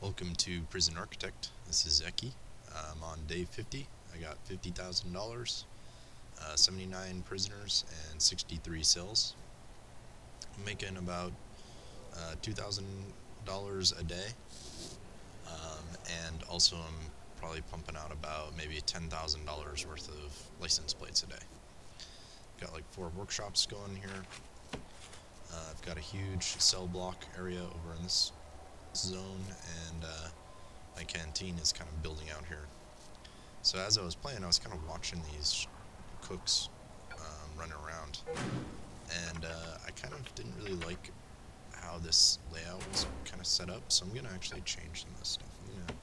Welcome to Prison Architect. This is Eki. I'm on day 50. I got $50,000, 79 prisoners, and 63 cells. I'm making about $2,000 a day, and also I'm probably pumping out about maybe $10,000 worth of license plates a day. Got like 4 workshops going here. I've got a huge cell block area over in this zone, and my canteen is kind of building out here. So as I was playing, I was kind of watching these cooks run around, and I kind of didn't really like how this layout was kind of set up, so I'm going to actually change some of this stuff. I'm going to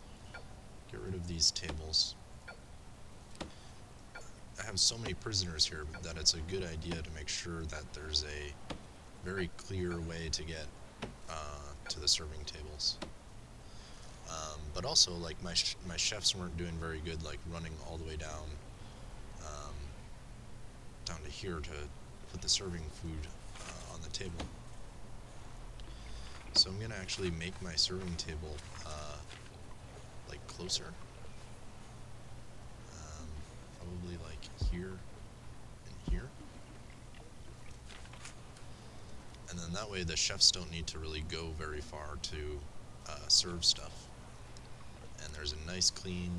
get rid of these tables. I have so many prisoners here that it's a good idea to make sure that there's a very clear way to get to the serving tables. But also, like, my chefs weren't doing very good, like running all the way down to here to put the serving food on the table. So I'm gonna actually make my serving table like closer, probably like here and here, and then that way the chefs don't need to really go very far to serve stuff. And there's a nice clean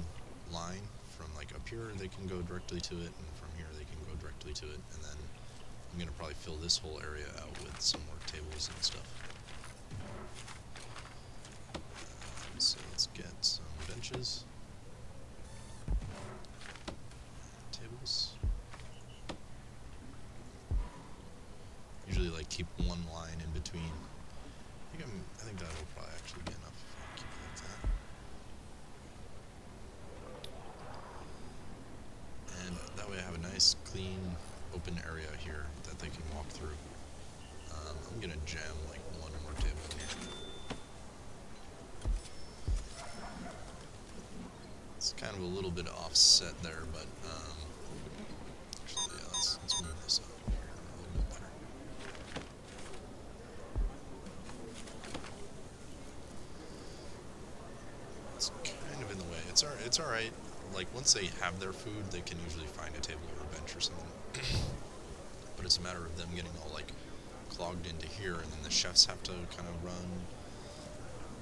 line from like up here, they can go directly to it, and from here they can go directly to it. And then I'm gonna probably fill this whole area out with some more tables and stuff. So let's get some benches, tables. Usually like keep one line in between. I think that'll probably actually be enough if I keep it like that. And that way I have a nice, clean, open area here that they can walk through. I'm gonna jam like one more table here. It's kind of a little bit offset there, but actually, yeah, let's move this up here a little bit better. It's kind of in the way. It's all right. Like, once they have their food, they can usually find a table or a bench or something. But it's a matter of them getting all like clogged into here, and then the chefs have to kind of run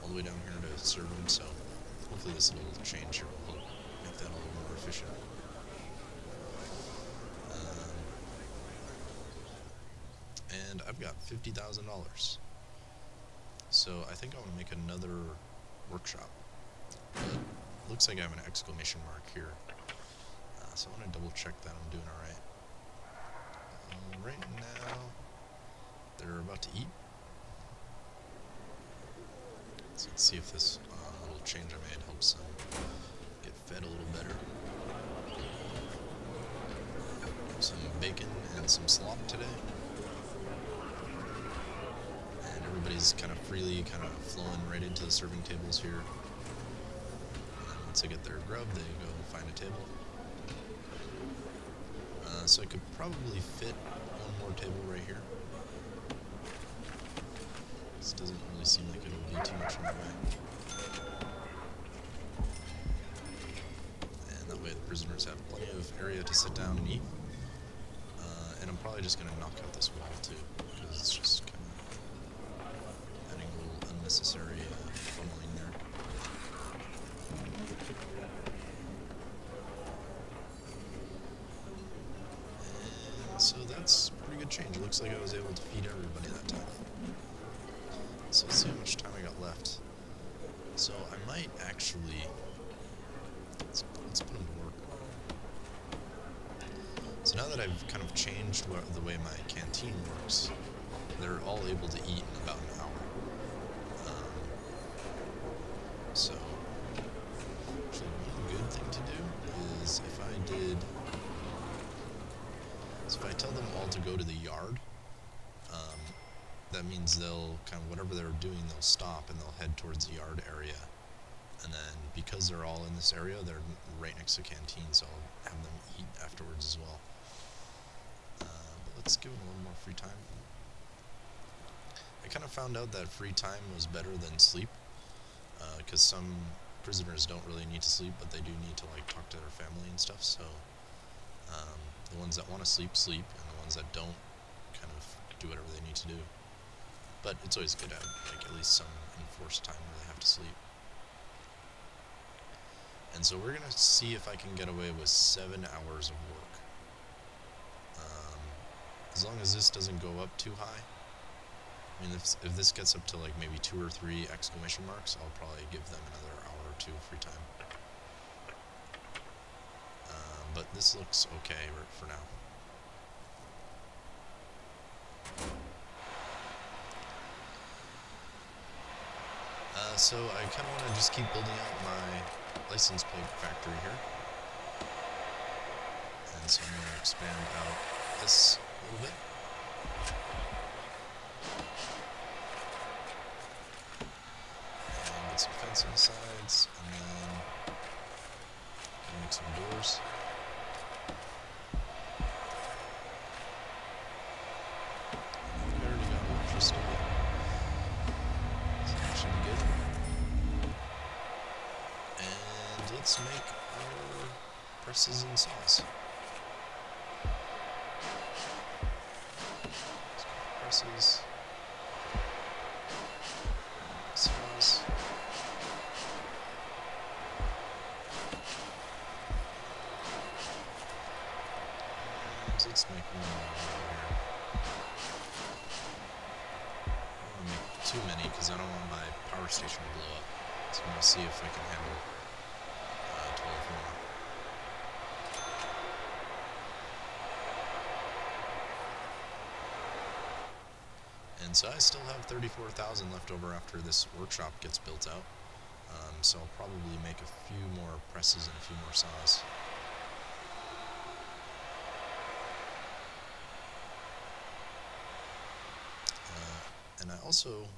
all the way down here to serve them. So hopefully this little change here will help make that a little more efficient. And I've got $50,000. So I think I want to make another workshop. But looks like I have an exclamation mark here. So I want to double check that I'm doing alright. Right now, they're about to eat. So let's see if this little change I made helps them get fed a little better. Some bacon and some slop today. And everybody's kind of freely flowing right into the serving tables here. And then once they get their grub, they go find a table. So I could probably fit one more table right here. This doesn't really seem like it'll be too much in the way. And that way the prisoners have plenty of area to sit down and eat. And I'm probably just going to knock out this wall too, because it's just kind of adding a little unnecessary funneling there. So that's pretty good change. It looks like I was able to feed everybody that time. So let's see how much time I got left. So I might actually, let's put them to work. So now that I've kind of changed the way my canteen works, they're all able to eat in about an hour. So actually one good thing to do is if I tell them all to go to the yard, that means they'll kind of, whatever they're doing, they'll stop and they'll head towards the yard area. And then because they're all in this area, they're right next to the canteen, so I'll have them eat afterwards as well. But let's give them a little more free time. I kind of found out that free time was better than sleep. because some prisoners don't really need to sleep, but they do need to like talk to their family and stuff. So the ones that want to sleep, sleep, and the ones that don't, kind of do whatever they need to do. But it's always good to have like at least some enforced time where they have to sleep. And so we're gonna see if I can get away with 7 hours of work. As long as this doesn't go up too high. I mean, if this gets up to like maybe 2 or 3 exclamation marks, I'll probably give them another hour or 2 of free time. But this looks okay for now. So I kind of want to just keep building out my license plate factory here. And so I'm going to expand out this a little bit. And get some fence on the sides, and then make some doors. And we already got electricity. So that should be good. And let's make our presses and saws. Presses, saws, and let's make one more over here. I don't want to make too many because I don't want my power station to blow up. So I'm going to see if I can handle 12 more. And so I still have 34,000 left over after this workshop gets built out. So I'll probably make a few more presses and a few more saws. And I also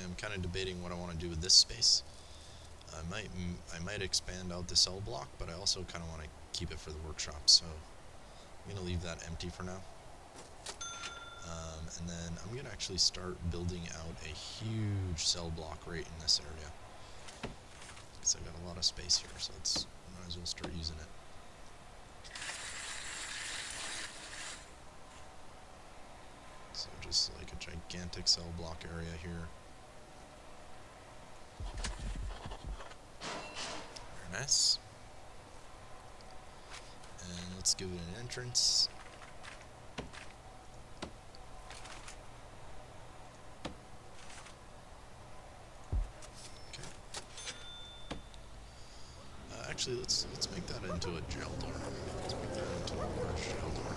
am kind of debating what I want to do with this space. I might expand out the cell block, but I also kind of want to keep it for the workshop. So I'm going to leave that empty for now. And then I'm going to actually start building out a huge cell block right in this area. Because I've got a lot of space here, so I might as well start using it. So just like a gigantic cell block area here. Very nice. And let's give it an entrance. Actually, let's make that into a jail door. Let's make that into a large jail door.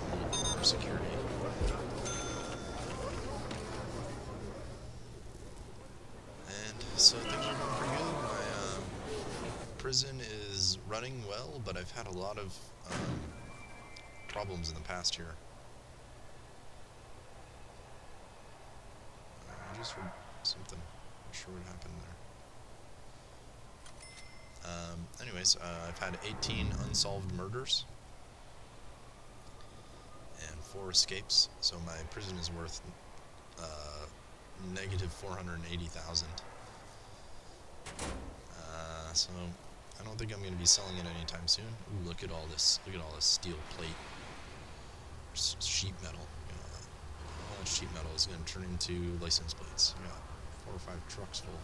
A little bit more security. And so things are going pretty good. My prison is running well, but I've had a lot of problems in the past here. I just heard something. Not sure what happened there. Anyways, I've had 18 unsolved murders and 4 escapes, so my prison is worth negative 480,000. So I don't think I'm going to be selling it anytime soon. Ooh, look at all this! Look at all this steel plate, sheet metal. All that sheet metal is going to turn into license plates. I got 4 or 5 trucks full.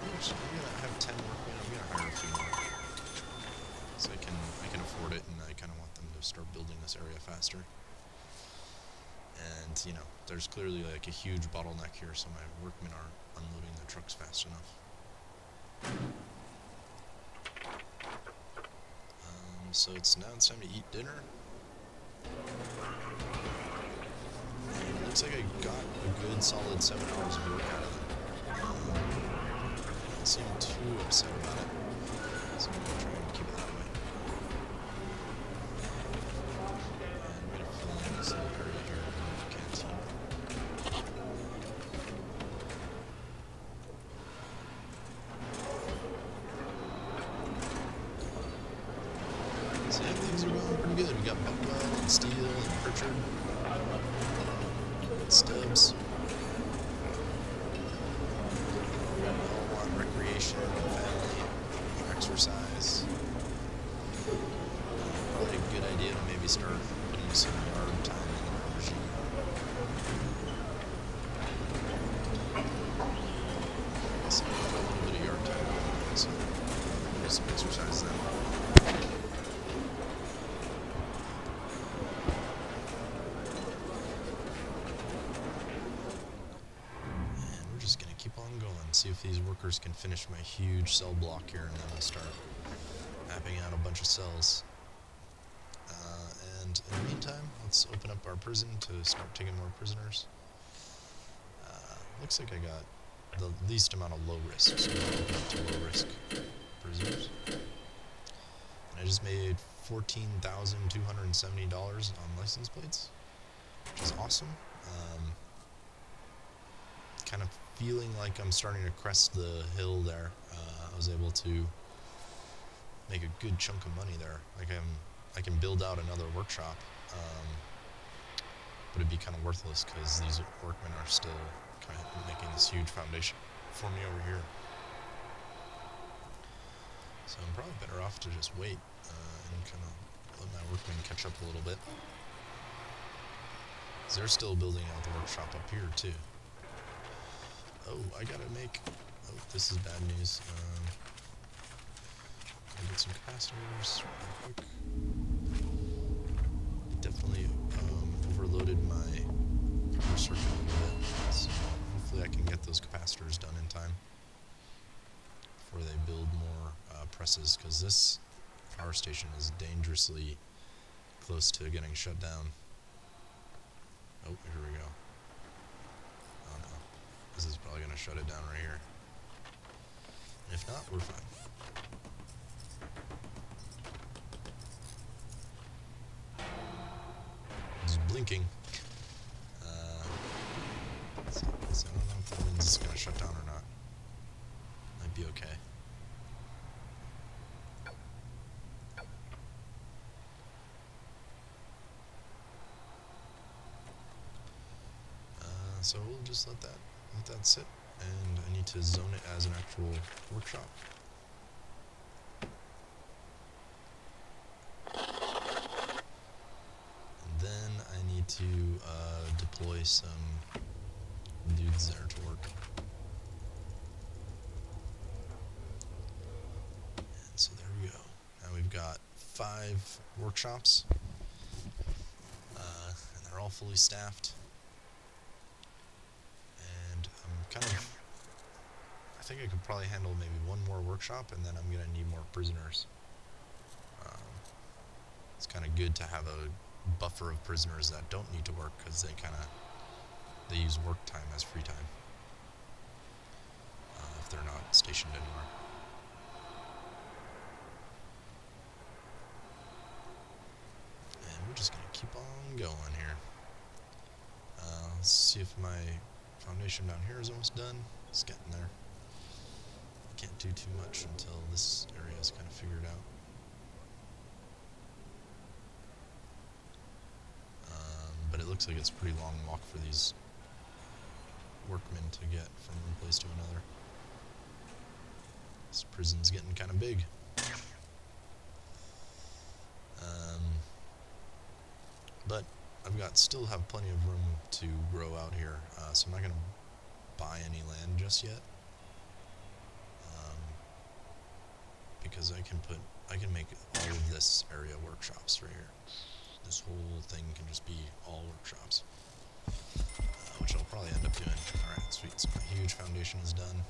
I'm gonna have 10 workmen. I'm gonna hire a few more, so I can afford it, and I kind of want them to start building this area faster. And you know, there's clearly like a huge bottleneck here, so my workmen aren't unloading their trucks fast enough. So now it's time to eat dinner. And it looks like I got a good solid 7 hours of work out of it. Don't seem too upset about it, so I'm going to try and keep it that way. And I'm going to fill in this little area here in the canteen. So yeah, things are going pretty good. We got Buckwell and Steele and Pritchard. Stubs. We all want recreation, family, exercise. Probably a good idea to maybe start putting some yard time in the regime. So I've got a little bit of yard time going on, so do some exercise then. And we're just gonna keep on going, see if these workers can finish my huge cell block here, and then I'll start mapping out a bunch of cells. And in the meantime, let's open up our prison to start taking more prisoners. Looks like I got the least amount of low risk, so I'm going to open up to low risk prisoners. And I just made $14,270 on license plates, which is awesome. Kind of feeling like I'm starting to crest the hill there. I was able to make a good chunk of money there. Like I can build out another workshop, but it'd be kind of worthless because these workmen are still kind of making this huge foundation for me over here. So I'm probably better off to just wait and kind of let my workmen catch up a little bit. Because they're still building out the workshop up here too. Oh, I gotta make... Oh, this is bad news. Gotta get some capacitors real quick. Definitely overloaded my power circuit a little bit, so hopefully I can get those capacitors done in time before they build more presses, because this power station is dangerously close to getting shut down. Oh, here we go. Oh no, this is probably going to shut it down right here. And if not, we're fine. It's blinking. So I don't know if that means it's going to shut down or not. Might be okay. So we'll just let that sit, and I need to zone it as an actual workshop. And then I need to deploy some dudes there to work. And so there we go. Now we've got 5 workshops, and they're all fully staffed. And I'm kind of... I think I could probably handle maybe one more workshop, and then I'm going to need more prisoners. It's kind of good to have a buffer of prisoners that don't need to work, because they use work time as free time if they're not stationed anywhere. And we're just going to keep on going here. Let's see if my foundation down here is almost done. It's getting there. Can't do too much until this area is kind of figured out. But it looks like it's a pretty long walk for these workmen to get from one place to another. This prison's getting kind of big. But still have plenty of room to grow out here, so I'm not going to buy any land just yet. Because I can make all of this area workshops right here. This whole thing can just be all workshops, which I'll probably end up doing. Alright, sweet, so my huge foundation is done.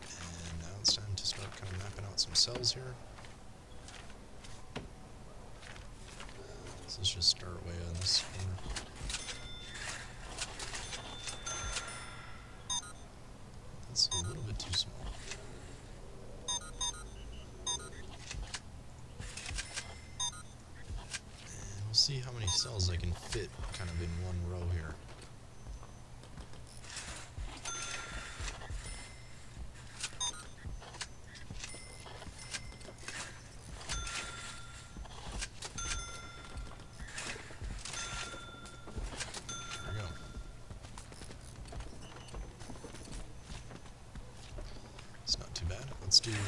And now it's time to start kind of mapping out some cells here. So let's just start way on this corner. That's a little bit too small. See how many cells I can fit kind of in one row here.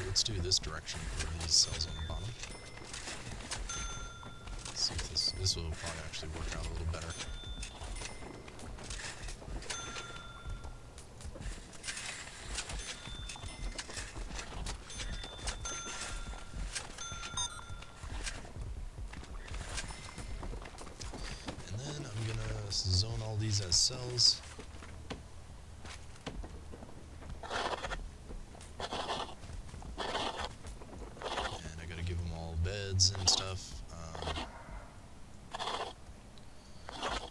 let's do this direction for these cells on the bottom. Let's see if this will probably actually work out a little better. And then I'm gonna zone all these as cells. And stuff.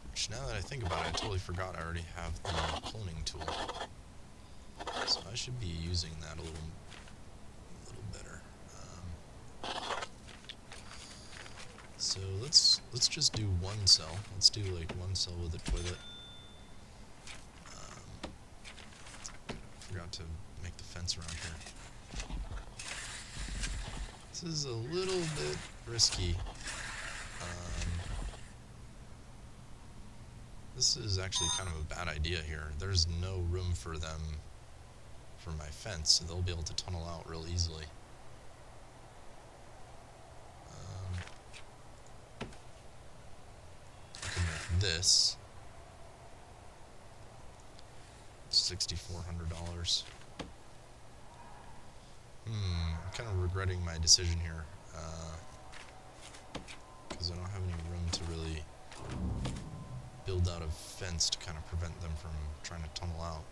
Which, now that I think about it, I totally forgot I already have the cloning tool, so I should be using that a little better. So let's just do one cell. Let's do like one cell with a toilet. Forgot to make the fence around here. This is a little bit risky. This is actually kind of a bad idea here. There's no room for them for my fence, so they'll be able to tunnel out real easily. I can make this $6,400. I'm kind of regretting my decision here, because I don't have any room to really build out a fence to kind of prevent them from trying to tunnel out.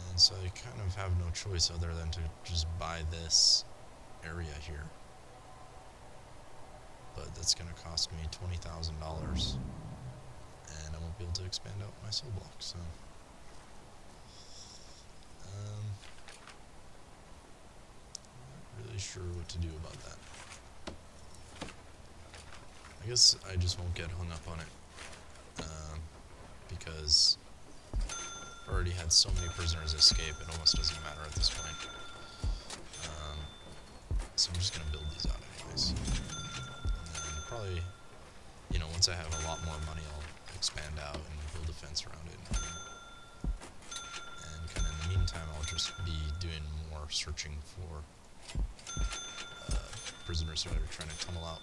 And so I kind of have no choice other than to just buy this area here. But that's going to cost me $20,000, and I won't be able to expand out my cell block, so... Not really sure what to do about that. I guess I just won't get hung up on it, because I've already had so many prisoners escape, it almost doesn't matter at this point. So I'm just going to build these out anyways. And then probably, you know, once I have a lot more money, I'll expand out and build a fence around it. And kind of in the meantime, I'll just be doing more searching for prisoners who are trying to tunnel out.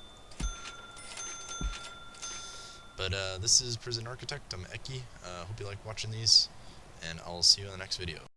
But this is Prison Architect. I'm Eki. Hope you like watching these, and I'll see you in the next video.